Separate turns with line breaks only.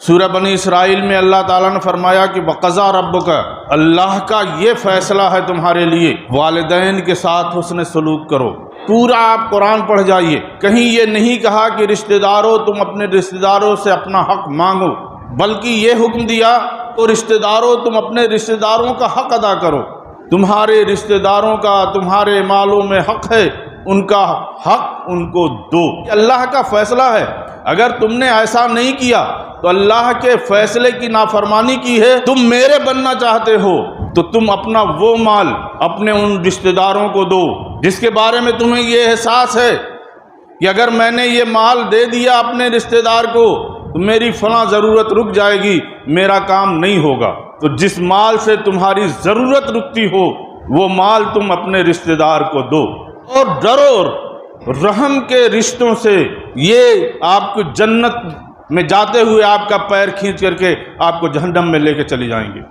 سورہ بنی اسرائیل میں اللہ تعالیٰ نے فرمایا کہ وَقَضَىٰ رَبُّكَ، اللہ کا یہ فیصلہ ہے تمہارے لیے، والدین کے ساتھ حسن سلوک کرو۔ پورا آپ قرآن پڑھ جائیے، کہیں یہ نہیں کہا کہ رشتہ داروں تم اپنے رشتہ داروں سے اپنا حق مانگو، بلکہ یہ حکم دیا تو رشتہ داروں تم اپنے رشتہ داروں کا حق ادا کرو۔ تمہارے رشتہ داروں کا تمہارے مالوں میں حق ہے، ان کا حق ان کو دو۔ اللہ کا فیصلہ ہے، اگر تم نے ایسا نہیں کیا تو اللہ کے فیصلے کی نافرمانی کی ہے۔ تم میرے بننا چاہتے ہو تو تم اپنا وہ مال اپنے ان رشتہ داروں کو دو جس کے بارے میں تمہیں یہ احساس ہے کہ اگر میں نے یہ مال دے دیا اپنے رشتہ دار کو تو میری فلاں ضرورت رک جائے گی، میرا کام نہیں ہوگا۔ تو جس مال سے تمہاری ضرورت رکتی ہو وہ مال تم اپنے رشتہ دار کو دو، اور ڈرو رحم کے رشتوں سے، یہ آپ کو جنت میں جاتے ہوئے آپ کا پیر کھینچ کر کے آپ کو جہنم میں لے کے چلی جائیں گے۔